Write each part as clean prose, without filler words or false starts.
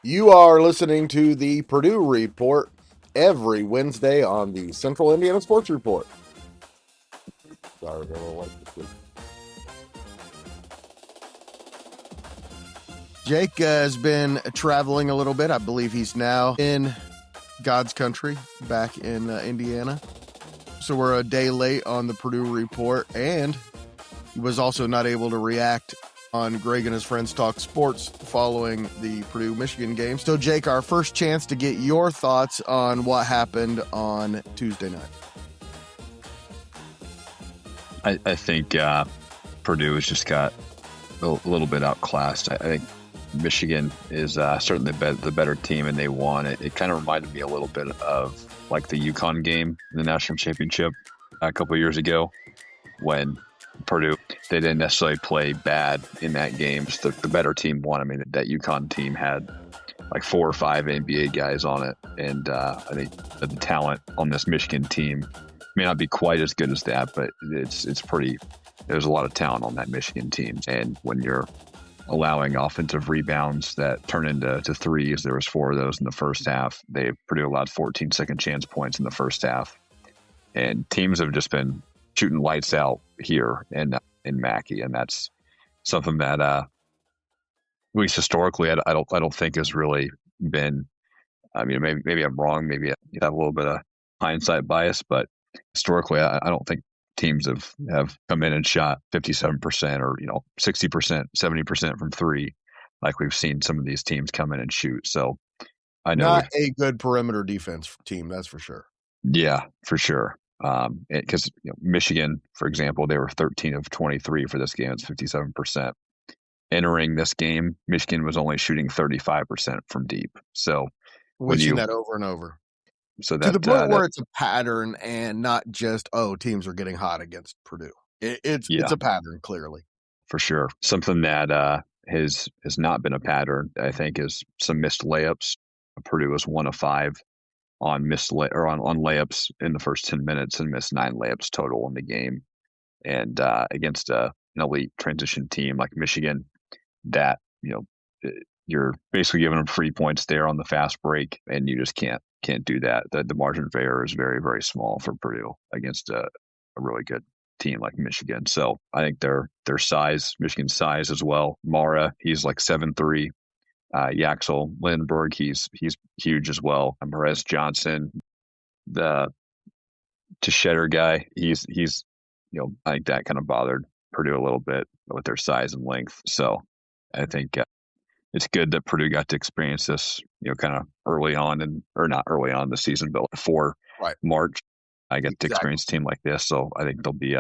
You are listening to the Purdue Report every Wednesday on the Central Indiana Sports Report. Sorry, I don't like this. Jake has been traveling a little bit. I believe he's now in God's country, back in Indiana. So we're a day late on the Purdue Report, and he was also not able to react on Greg and his friends talk sports following the Purdue-Michigan game. So, Jake, our first chance to get your thoughts on what happened on Tuesday night. I think Purdue has just got a little bit outclassed. I think Michigan is certainly the better team, and they won. It kind of reminded me a little bit of like the UConn game in the national championship a couple of years ago when Purdue, they didn't necessarily play bad in that game. Just the better team won. I mean, that UConn team had like 4 or 5 NBA guys on it, and I think the talent on this Michigan team may not be quite as good as that, but it's pretty. There's a lot of talent on that Michigan team, and when you're allowing offensive rebounds that turn into threes, there was 4 of those in the first half. Purdue allowed 14 second chance points in the first half, and teams have just been shooting lights out here in Mackey, and that's something that at least historically I don't think has really been. I mean, maybe I'm wrong. Maybe I have a little bit of hindsight bias, but historically, I don't think teams have come in and shot 57% or 60%, 70% from three, like we've seen some of these teams come in and shoot. So I know not a good perimeter defense team, that's for sure. Yeah, for sure. Because Michigan, for example, they were 13 of 23 for this game. It's 57%. Entering this game, Michigan was only shooting 35% from deep. So we've seen that over and over. So to the point where it's a pattern and not just, teams are getting hot against Purdue. It's a pattern, clearly. For sure. Something that has not been a pattern, I think, is some missed layups. Purdue was 1 of 5 on on layups in the first 10 minutes and missed 9 layups total in the game. And against an elite transition team like Michigan, that you're basically giving them free points there on the fast break, and you just can't do that. The margin of error is very, very small for Purdue against a really good team like Michigan. So I think their size, Michigan's size as well. Mara, he's like 7'3". Yaxel Lindbergh, he's huge as well. Perez Johnson, the Tschetter guy, he's I think that kind of bothered Purdue a little bit with their size and length. So I think it's good that Purdue got to experience this, kind of early on, or not early on in the season, but before March. I get to experience a team like this, so I think they'll be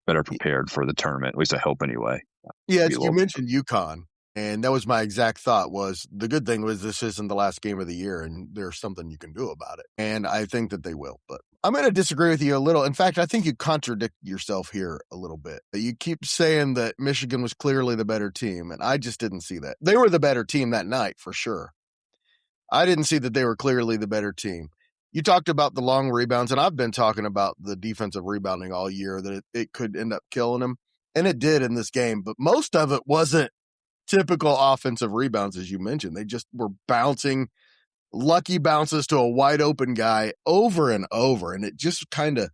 better prepared for the tournament. At least I hope anyway. Yeah, you mentioned UConn, and that was my exact thought. Was the good thing was this isn't the last game of the year, and there's something you can do about it. And I think that they will, but I'm going to disagree with you a little. In fact, I think you contradict yourself here a little bit. You keep saying that Michigan was clearly the better team, and I just didn't see that. They were the better team that night, for sure. I didn't see that they were clearly the better team. You talked about the long rebounds, and I've been talking about the defensive rebounding all year, that it could end up killing them, and it did in this game. But most of it wasn't typical offensive rebounds, as you mentioned. They just were bouncing lucky bounces to a wide open guy over and over. And it just kind of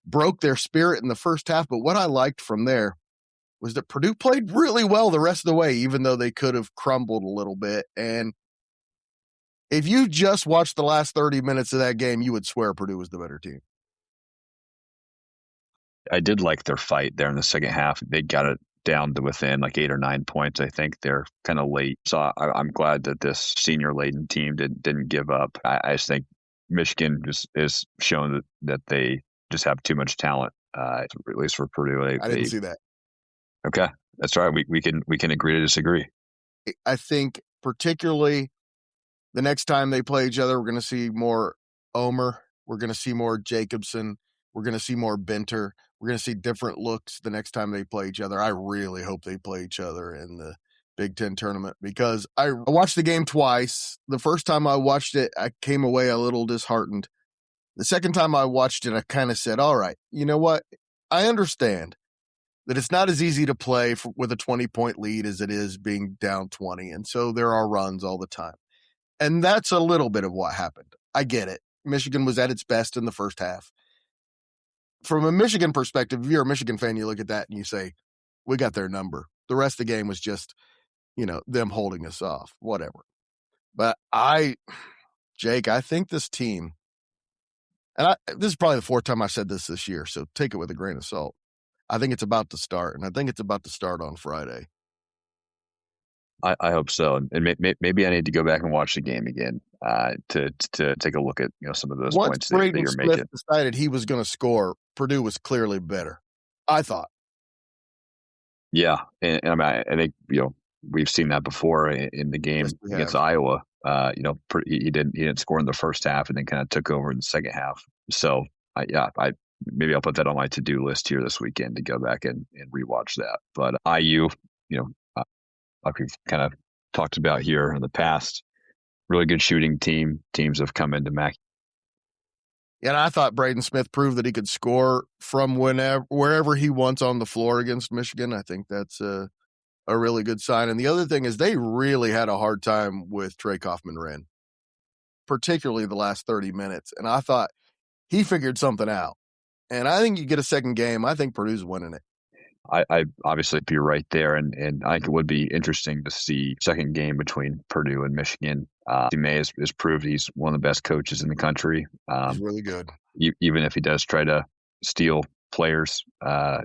broke their spirit in the first half. But what I liked from there was that Purdue played really well the rest of the way, even though they could have crumbled a little bit. And if you just watched the last 30 minutes of that game, you would swear Purdue was the better team. I did like their fight there in the second half. They got it down to within like 8 or 9 points. I think they're kind of late. So I'm glad that this senior-laden team didn't give up. I just think Michigan is shown that they just have too much talent, at least for Purdue. I didn't see that. Okay, that's right. We can agree to disagree. I think particularly the next time they play each other, we're going to see more Omer. We're going to see more Jacobson. We're going to see more Benter. We're going to see different looks the next time they play each other. I really hope they play each other in the Big Ten tournament, because I watched the game twice. The first time I watched it, I came away a little disheartened. The second time I watched it, I kind of said, all right, you know what? I understand that it's not as easy to play with a 20-point lead as it is being down 20. And so there are runs all the time. And that's a little bit of what happened. I get it. Michigan was at its best in the first half. From a Michigan perspective, if you're a Michigan fan, you look at that and you say, we got their number. The rest of the game was just, them holding us off, whatever. But Jake, I think this team, and this is probably the fourth time I've said this year, so take it with a grain of salt. I think it's about to start, and I think it's about to start on Friday. I hope so, and maybe I need to go back and watch the game again to take a look at some of those points that you're Smith making. Decided he was going to score, Purdue was clearly better, I thought. Yeah, and I mean, I think we've seen that before in the game against Iowa. He didn't score in the first half, and then kind of took over in the second half. So maybe I'll put that on my to-do list here this weekend to go back and rewatch that. But IU, like we've kind of talked about here in the past, really good shooting team. Teams have come into Mac. And I thought Braden Smith proved that he could score from wherever he wants on the floor against Michigan. I think that's a really good sign. And the other thing is they really had a hard time with Trey Kaufman-Renn, particularly the last 30 minutes. And I thought he figured something out. And I think you get a second game. I think Purdue's winning it. I obviously be right there, and I think it would be interesting to see second game between Purdue and Michigan. May has proved he's one of the best coaches in the country. He's really good, even if he does try to steal players, in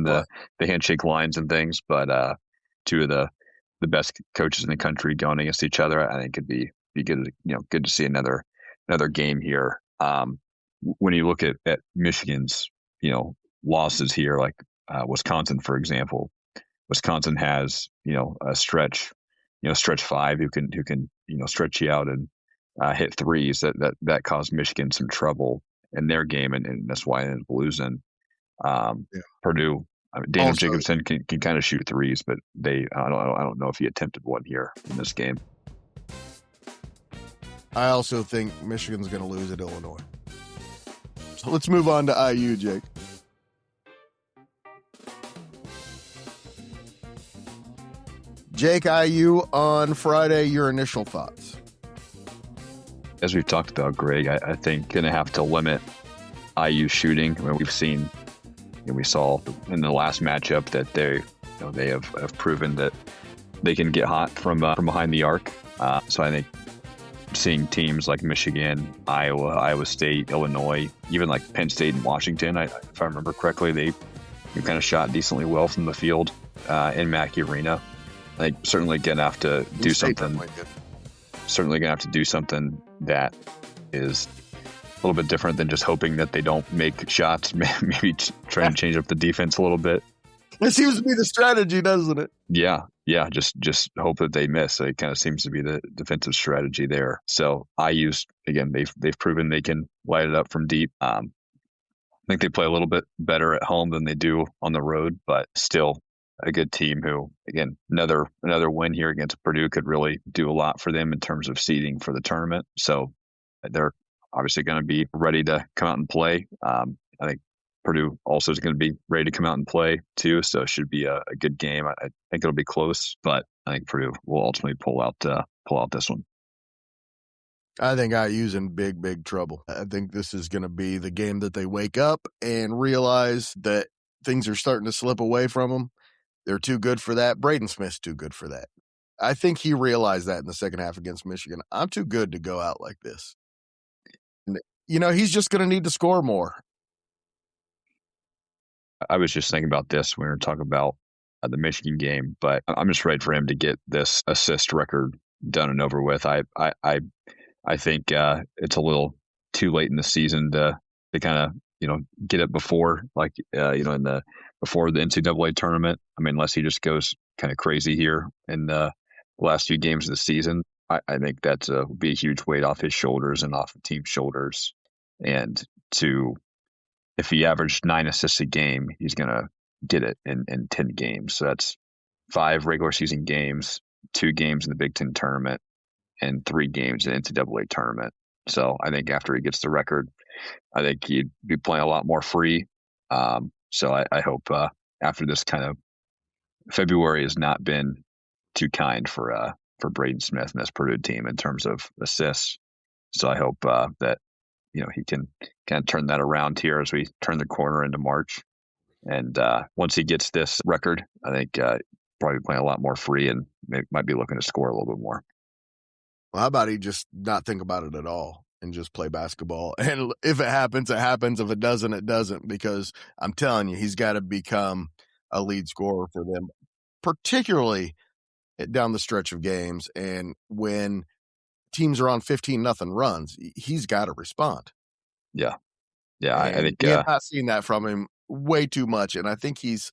the handshake lines and things. But two of the best coaches in the country going against each other, I think it'd be good. Good to see another game here. When you look at Michigan's losses here, like Wisconsin, for example, Wisconsin has a stretch five who can stretch you out and hit threes that caused Michigan some trouble in their game, and that's why they ended up losing. Purdue, Daniel Jacobson can kind of shoot threes, but I don't know if he attempted one here in this game. I also think Michigan's going to lose at Illinois. So let's move on to IU, Jake. Jake, IU on Friday, your initial thoughts? As we've talked about, Greg, I think going to have to limit IU shooting. I mean, we've seen, we saw in the last matchup that they have proven that they can get hot from behind the arc. So I think seeing teams like Michigan, Iowa State, Illinois, even like Penn State and Washington, if I remember correctly, they kind of shot decently well from the field in Mackey Arena. I think certainly going to have to do something. Certainly going to have to do something that is a little bit different than just hoping that they don't make shots. Maybe try and change up the defense a little bit. It seems to be the strategy, doesn't it? Yeah. Just hope that they miss. It kind of seems to be the defensive strategy there. So IU's, again, they've proven they can light it up from deep. I think they play a little bit better at home than they do on the road, but still a good team who, again, another win here against Purdue could really do a lot for them in terms of seeding for the tournament. So they're obviously going to be ready to come out and play. I think Purdue also is going to be ready to come out and play too. So it should be a good game. I think it'll be close, but I think Purdue will ultimately pull out this one. I think IU's in big, big trouble. I think this is going to be the game that they wake up and realize that things are starting to slip away from them. They're too good for that. Braden Smith's too good for that. I think he realized that in the second half against Michigan. I'm too good to go out like this. And, he's just going to need to score more. I was just thinking about this when we were talking about the Michigan game, but I'm just ready for him to get this assist record done and over with. I think it's a little too late in the season to kind of get it before before the NCAA tournament. I mean, unless he just goes kind of crazy here in the last few games of the season, I think that would be a huge weight off his shoulders and off the team's shoulders. And if he averaged 9 assists a game, he's going to get it in 10 games. So that's 5 regular season games, 2 games in the Big Ten tournament, and 3 games in the NCAA tournament. So I think after he gets the record, I think he'd be playing a lot more free. So I hope after this kind of February has not been too kind for Braden Smith and this Purdue team in terms of assists. So I hope that he can kind of turn that around here as we turn the corner into March. And once he gets this record, I think probably playing a lot more free and might be looking to score a little bit more. Well, how about he just not think about it at all and just play basketball? And if it happens, it happens. If it doesn't, it doesn't. Because I'm telling you, he's got to become a lead scorer for them, particularly down the stretch of games. And when teams are on 15-0 runs, he's got to respond. Yeah. I think we have not seen that from him way too much. And I think he's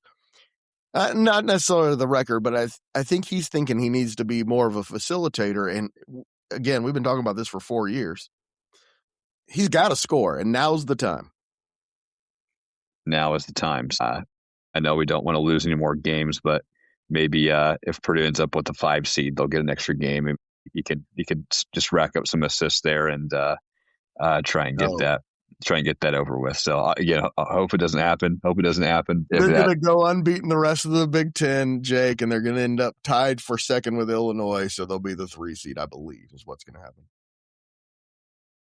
not necessarily the record, but I think he's thinking he needs to be more of a facilitator. And again, we've been talking about this for 4 years. He's got to score, and now's the time. Now is the time. I know we don't want to lose any more games, but maybe if Purdue ends up with the 5 seed, they'll get an extra game. And you could just rack up some assists there and try and get that over with. So I hope it doesn't happen. They're going to go unbeaten the rest of the Big Ten, Jake, and they're going to end up tied for second with Illinois. So they'll be the 3 seed, I believe, is what's going to happen.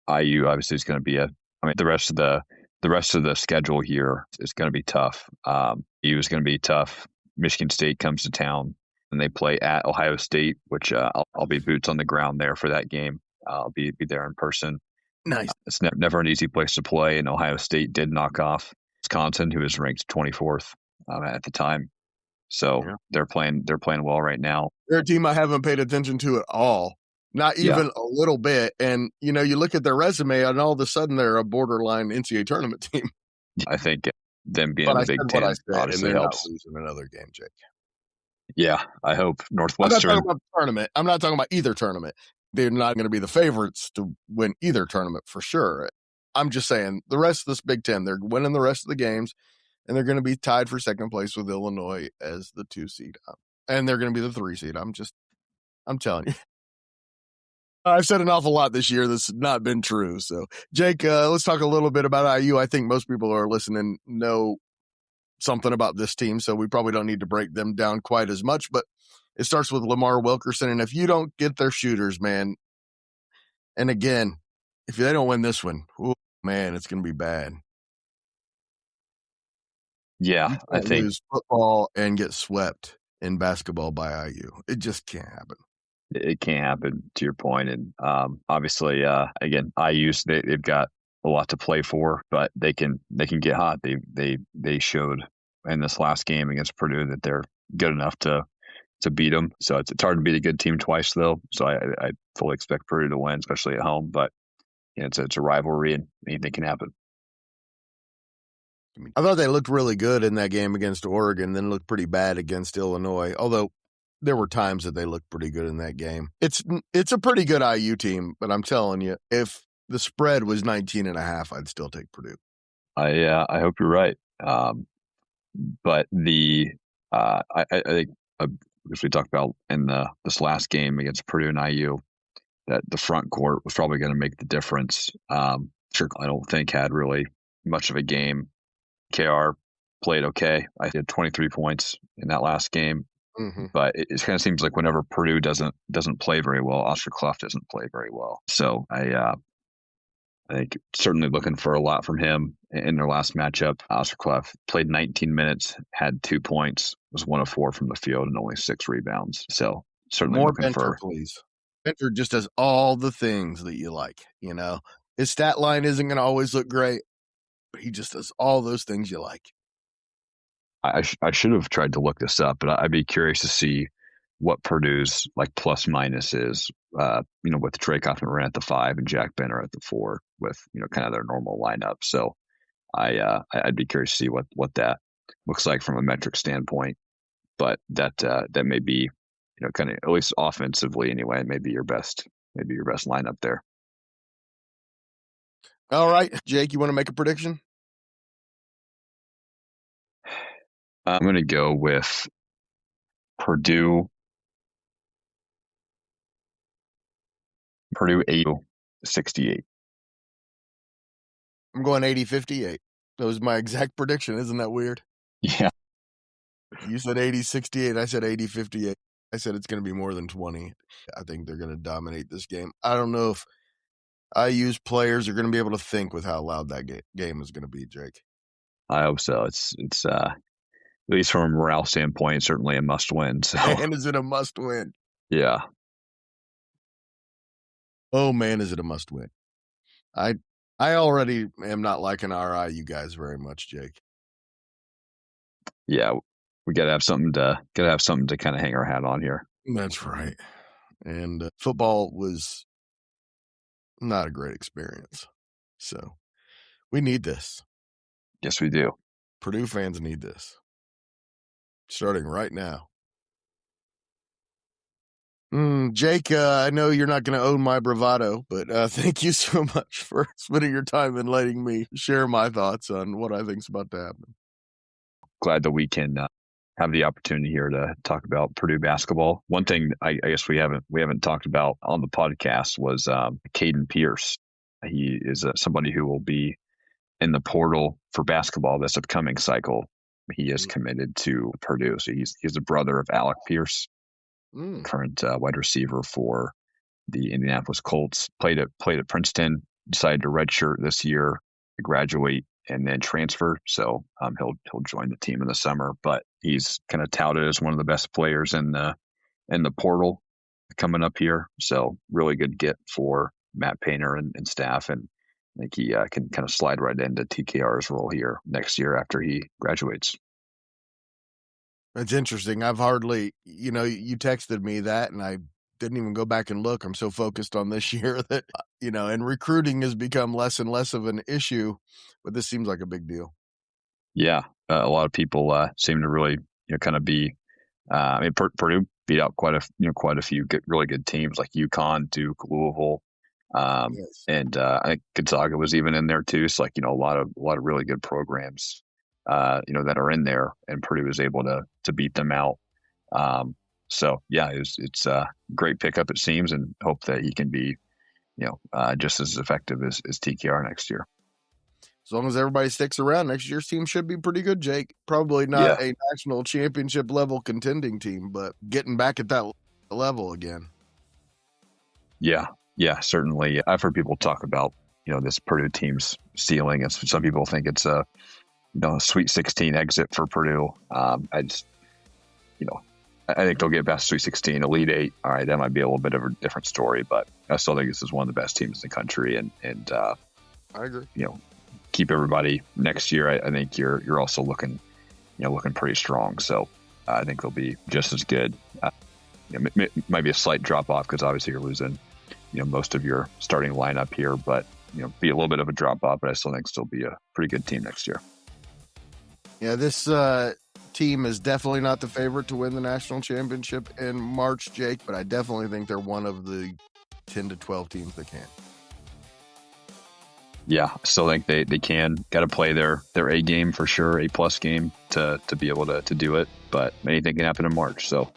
IU obviously is going to be the rest of the schedule here is going to be tough. EU is going to be tough. Michigan State comes to town and they play at Ohio State, which I'll be boots on the ground there for that game. I'll be there in person. Nice. It's never an easy place to play, and Ohio State did knock off Wisconsin, who was ranked 24th at the time. So they're playing well right now. They're a team I haven't paid attention to at all. Not even a little bit. And, you look at their resume and all of a sudden they're a borderline NCAA tournament team. I think them being in the Big Ten obviously helps. Losing another game, Jake. Yeah, I hope Northwestern. I'm not talking about the tournament. I'm not talking about either tournament. They're not going to be the favorites to win either tournament for sure. I'm just saying the rest of this Big Ten, they're winning the rest of the games, and they're going to be tied for second place with Illinois as the 2 seed. And they're going to be the 3 seed. I'm telling you. I've said an awful lot this year that's not been true. So, Jake, let's talk a little bit about IU. I think most people who are listening know something about this team, so we probably don't need to break them down quite as much. But it starts with Lamar Wilkerson, and if you don't get their shooters, man, and again, if they don't win this one, man, it's going to be bad. Yeah, I think lose football and get swept in basketball by IU. It just can't happen. It can't happen, to your point. And obviously, again, they've got a lot to play for, but they can get hot. They showed in this last game against Purdue that they're good enough to beat them. So it's hard to beat a good team twice, though. So I fully expect Purdue to win, especially at home. But it's a rivalry, and anything can happen. I thought they looked really good in that game against Oregon, then looked pretty bad against Illinois, although there were times that they looked pretty good in that game. It's a pretty good IU team, but I'm telling you, if the spread was 19.5, I'd still take Purdue. I hope you're right. But I think as we talked about in this last game against Purdue and IU, that the front court was probably going to make the difference. Sure, I don't think had really much of a game. KR played okay. I had 23 points in that last game. Mm-hmm. But it kind of seems like whenever Purdue doesn't play very well, Oscar Clough doesn't play very well. So I think certainly looking for a lot from him in their last matchup. Oscar Clough played 19 minutes, had 2 points, was 1 of 4 from the field, and only 6 rebounds. So certainly more looking Bencher, please. Bencher just does all the things that you like. His stat line isn't going to always look great, but he just does all those things you like. I should have tried to look this up, but I'd be curious to see what Purdue's plus minus is. With Drake Hoffman at the 5 and Jack Benner at the 4, with kind of their normal lineup. So I'd be curious to see what that looks like from a metric standpoint. But that may be kind of, at least offensively anyway, maybe your best lineup there. All right, Jake, you want to make a prediction? I'm going to go with Purdue 80-68. I'm going 80-58. That was my exact prediction. Isn't that weird? Yeah. You said 80-68. I said 80-58. I said it's going to be more than 20. I think they're going to dominate this game. I don't know if IU's players are going to be able to think with how loud that game is going to be, Jake. I hope so. It's at least from a morale standpoint, certainly a must win. So, And is it a must win? yeah. Oh man, is it a must win? I already am not liking our IU guys very much, Jake. Yeah, we gotta have something to kind of hang our hat on here. That's right. And football was not a great experience. So we need this. Yes, we do. Purdue fans need this. Starting right now. Jake, I know you're not going to own my bravado, but thank you so much for spending your time and letting me share my thoughts on what I think's about to happen. Glad that we can have the opportunity here to talk about Purdue basketball. One thing I guess we haven't talked about on the podcast was Caden Pierce. He is somebody who will be in the portal for basketball this upcoming cycle. He is committed to Purdue, so he's the brother of Alec Pierce, current wide receiver for the Indianapolis Colts. Played at Princeton, decided to redshirt this year, graduate, and then transfer. So he'll join the team in the summer. But he's kind of touted as one of the best players in the portal coming up here. So really good get for Matt Painter and staff, and I think he can kind of slide right into TKR's role here next year after he graduates. That's interesting. I've hardly, you texted me that, and I didn't even go back and look. I'm so focused on this year that, and recruiting has become less and less of an issue, but this seems like a big deal. Yeah, a lot of people seem to really, kind of be. Purdue beat out quite a few really good teams like UConn, Duke, Louisville, Yes. and I think Gonzaga was even in there too. So a lot of really good programs, that are in there, and Purdue was able to beat them out. So yeah, it's a great pickup it seems, and hope that he can be, just as effective as TKR next year. As long as everybody sticks around, next year's team should be pretty good, Jake. Probably not a national championship level contending team, but getting back at that level again. Yeah, certainly. I've heard people talk about, this Purdue team's ceiling. And some people think it's a Sweet 16 exit for Purdue. I just, I think they'll get past Sweet 16, Elite 8. All right, that might be a little bit of a different story, but I still think this is one of the best teams in the country. And I agree. Keep everybody next year. I think you're also looking pretty strong. So I think they'll be just as good. Might be a slight drop off because obviously you're losing, most of your starting lineup here, but be a little bit of a drop off. But I still think still be a pretty good team next year. Yeah, this team is definitely not the favorite to win the national championship in March, Jake. But I definitely think they're one of the 10 to 12 teams that can. Yeah, I still think they can. Got to play their A game for sure, A+ game to be able to do it. But anything can happen in March. So,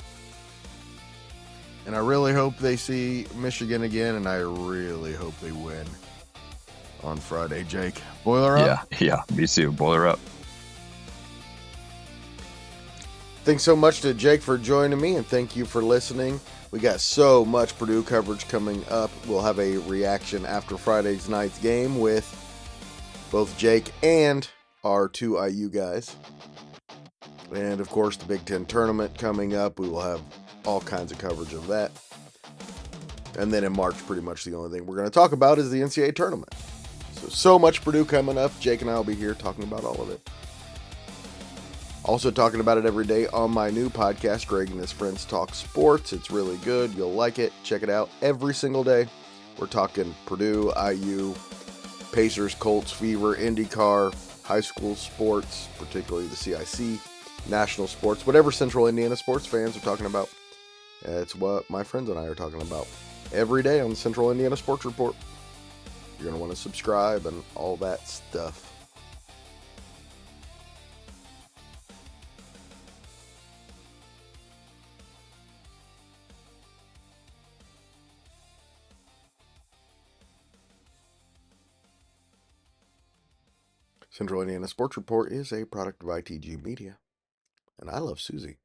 and I really hope they see Michigan again, and I really hope they win on Friday, Jake. Boiler up? Yeah, me too. Boiler up. Thanks so much to Jake for joining me, and thank you for listening. We got so much Purdue coverage coming up. We'll have a reaction after Friday's night's game with both Jake and our two IU guys. And, of course, the Big Ten tournament coming up. We will have all kinds of coverage of that. And then in March, pretty much the only thing we're going to talk about is the NCAA tournament. So much Purdue coming up. Jake and I will be here talking about all of it. Also talking about it every day on my new podcast, Greg and his friends talk sports. It's really good. You'll like it. Check it out every single day. We're talking Purdue, IU, Pacers, Colts, Fever, IndyCar, high school sports, particularly the CIC, national sports, whatever Central Indiana sports fans are talking about. It's what my friends and I are talking about every day on the Central Indiana Sports Report. You're going to want to subscribe and all that stuff. Central Indiana Sports Report is a product of ITG Media, and I love Susie.